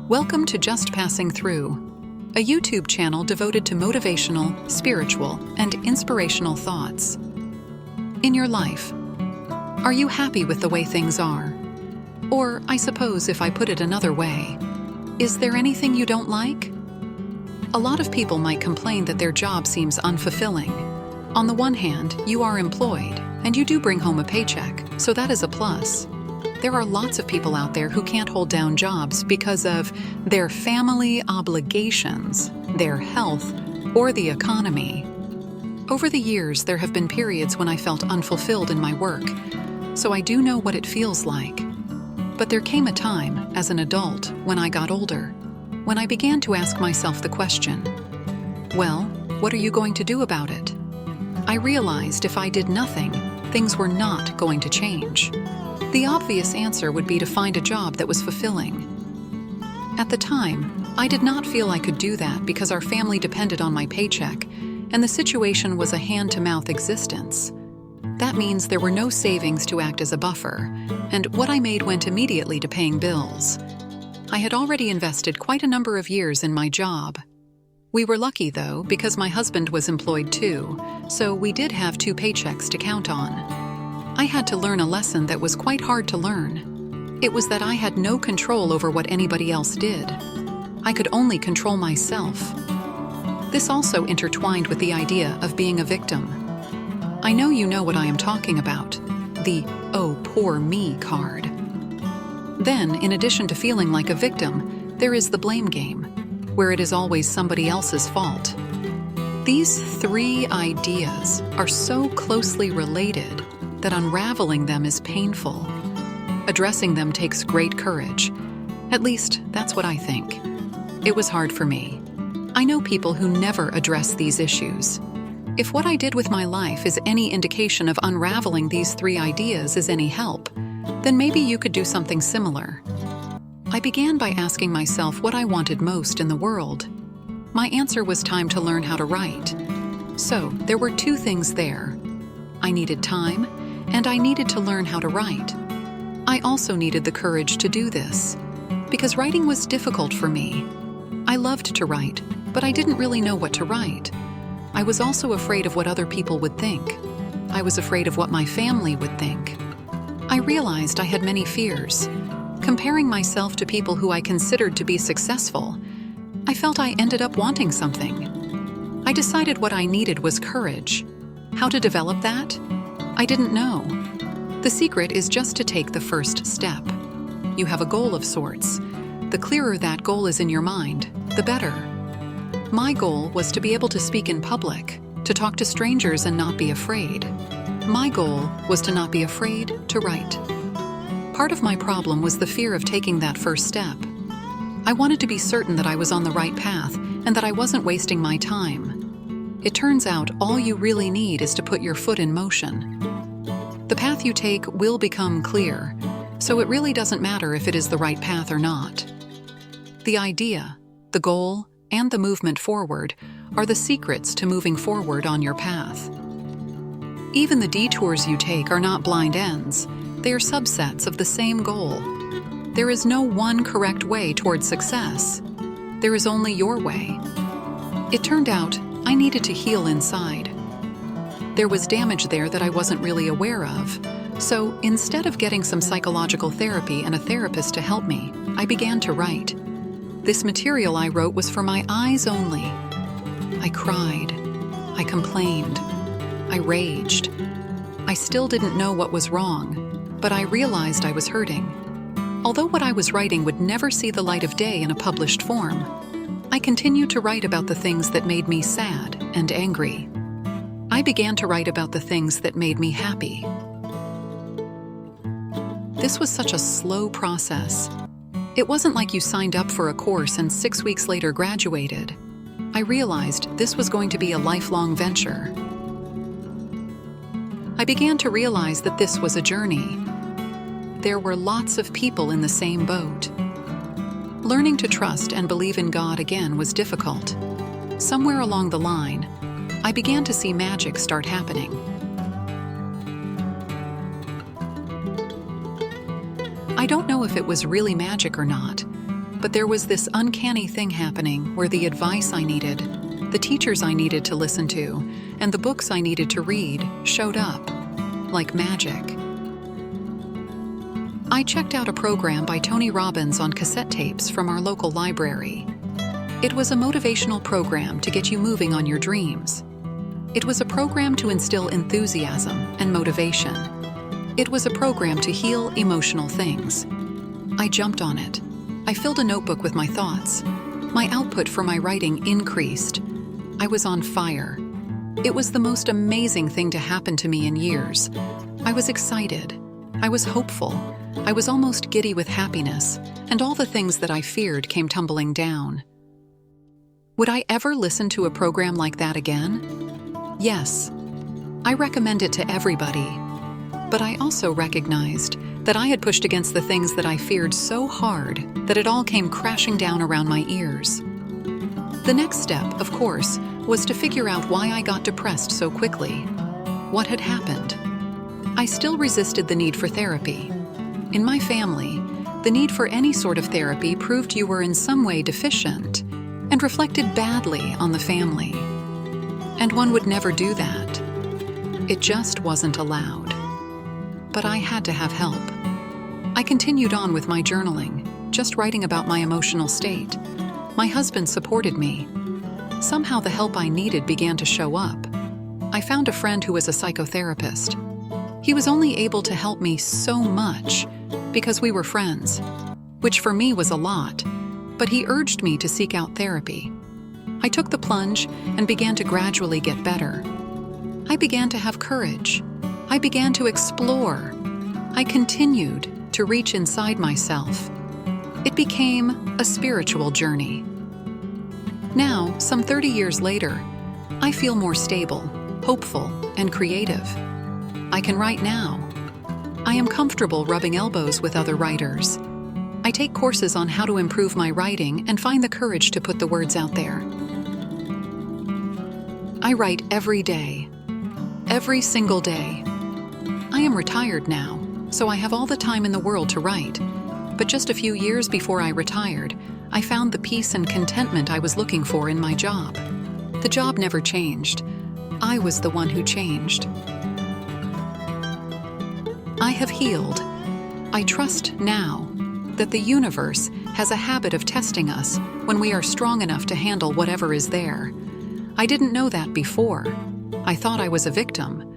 Welcome to Just Passing Through, a YouTube channel devoted to motivational, spiritual, and inspirational thoughts. In your life, are you happy with the way things are? Or, I suppose if I put it another way, is there anything you don't like? A lot of people might complain that their job seems unfulfilling. On the one hand, you are employed, and you do bring home a paycheck, so that is a plus. There are lots of people out there who can't hold down jobs because of their family obligations, their health, or the economy. Over the years, there have been periods when I felt unfulfilled in my work, so I do know what it feels like. But there came a time, as an adult, when I got older, when I began to ask myself the question, well, what are you going to do about it? I realized if I did nothing, things were not going to change. The obvious answer would be to find a job that was fulfilling. At the time, I did not feel I could do that because our family depended on my paycheck, and the situation was a hand-to-mouth existence. That means there were no savings to act as a buffer, and what I made went immediately to paying bills. I had already invested quite a number of years in my job. We were lucky, though, because my husband was employed too, so we did have 2 paychecks to count on. I had to learn a lesson that was quite hard to learn. It was that I had no control over what anybody else did. I could only control myself. This also intertwined with the idea of being a victim. I know you know what I am talking about, the "oh, poor me" card. Then, in addition to feeling like a victim, there is the blame game, where it is always somebody else's fault. These 3 ideas are so closely related that unraveling them is painful. Addressing them takes great courage. At least, that's what I think. It was hard for me. I know people who never address these issues. If what I did with my life is any indication of unraveling these 3 ideas is any help, then maybe you could do something similar. I began by asking myself what I wanted most in the world. My answer was time to learn how to write. So, there were 2 things there. I needed time, and I needed to learn how to write. I also needed the courage to do this, because writing was difficult for me. I loved to write, but I didn't really know what to write. I was also afraid of what other people would think. I was afraid of what my family would think. I realized I had many fears. Comparing myself to people who I considered to be successful, I felt I ended up wanting something. I decided what I needed was courage. How to develop that? I didn't know. The secret is just to take the first step. You have a goal of sorts. The clearer that goal is in your mind, the better. My goal was to be able to speak in public, to talk to strangers and not be afraid. My goal was to not be afraid to write. Part of my problem was the fear of taking that first step. I wanted to be certain that I was on the right path and that I wasn't wasting my time. It turns out all you really need is to put your foot in motion. The path you take will become clear, so it really doesn't matter if it is the right path or not. The idea, the goal, and the movement forward are the secrets to moving forward on your path. Even the detours you take are not blind ends. They are subsets of the same goal. There is no one correct way toward success. There is only your way. It turned out I needed to heal inside. There was damage there that I wasn't really aware of. So instead of getting some psychological therapy and a therapist to help me, I began to write. This material I wrote was for my eyes only. I cried. I complained. I raged. I still didn't know what was wrong, but I realized I was hurting. Although what I was writing would never see the light of day in a published form, I continued to write about the things that made me sad and angry. I began to write about the things that made me happy. This was such a slow process. It wasn't like you signed up for a course and 6 weeks later graduated. I realized this was going to be a lifelong venture. I began to realize that this was a journey. There were lots of people in the same boat. Learning to trust and believe in God again was difficult. Somewhere along the line, I began to see magic start happening. I don't know if it was really magic or not, But there was this uncanny thing happening where the advice I needed, the teachers I needed to listen to, and the books I needed to read showed up like magic. I checked out a program by Tony Robbins on cassette tapes from our local library. It was a motivational program to get you moving on your dreams. It was a program to instill enthusiasm and motivation. It was a program to heal emotional things. I jumped on it. I filled a notebook with my thoughts. My output for my writing increased. I was on fire. It was the most amazing thing to happen to me in years. I was excited. I was hopeful. I was almost giddy with happiness, and all the things that I feared came tumbling down. Would I ever listen to a program like that again? Yes. I recommend it to everybody. But I also recognized that I had pushed against the things that I feared so hard that it all came crashing down around my ears. The next step, of course, was to figure out why I got depressed so quickly. What had happened? I still resisted the need for therapy. In my family, the need for any sort of therapy proved you were in some way deficient and reflected badly on the family. And one would never do that. It just wasn't allowed. But I had to have help. I continued on with my journaling, just writing about my emotional state. My husband supported me. Somehow the help I needed began to show up. I found a friend who was a psychotherapist. He was only able to help me so much because we were friends, which for me was a lot, but he urged me to seek out therapy. I took the plunge and began to gradually get better. I began to have courage. I began to explore. I continued to reach inside myself. It became a spiritual journey. Now, some 30 years later, I feel more stable, hopeful, and creative. I can write now. I am comfortable rubbing elbows with other writers. I take courses on how to improve my writing and find the courage to put the words out there. I write every day. Every single day. I am retired now, so I have all the time in the world to write. But just a few years before I retired, I found the peace and contentment I was looking for in my job. The job never changed. I was the one who changed. I have healed. I trust now that the universe has a habit of testing us when we are strong enough to handle whatever is there. I didn't know that before. I thought I was a victim.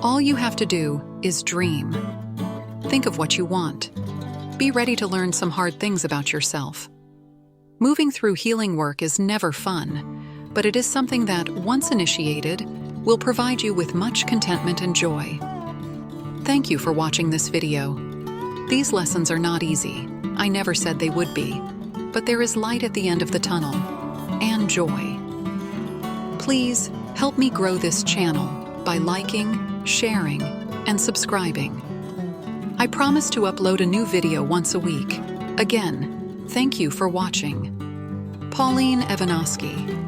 All you have to do is dream. Think of what you want. Be ready to learn some hard things about yourself. Moving through healing work is never fun, but it is something that, once initiated, will provide you with much contentment and joy. Thank you for watching this video. These lessons are not easy. I never said they would be, but there is light at the end of the tunnel, and joy. Please help me grow this channel by liking, sharing, and subscribing. I promise to upload a new video once a week. Again, thank you for watching. Pauline Evanosky.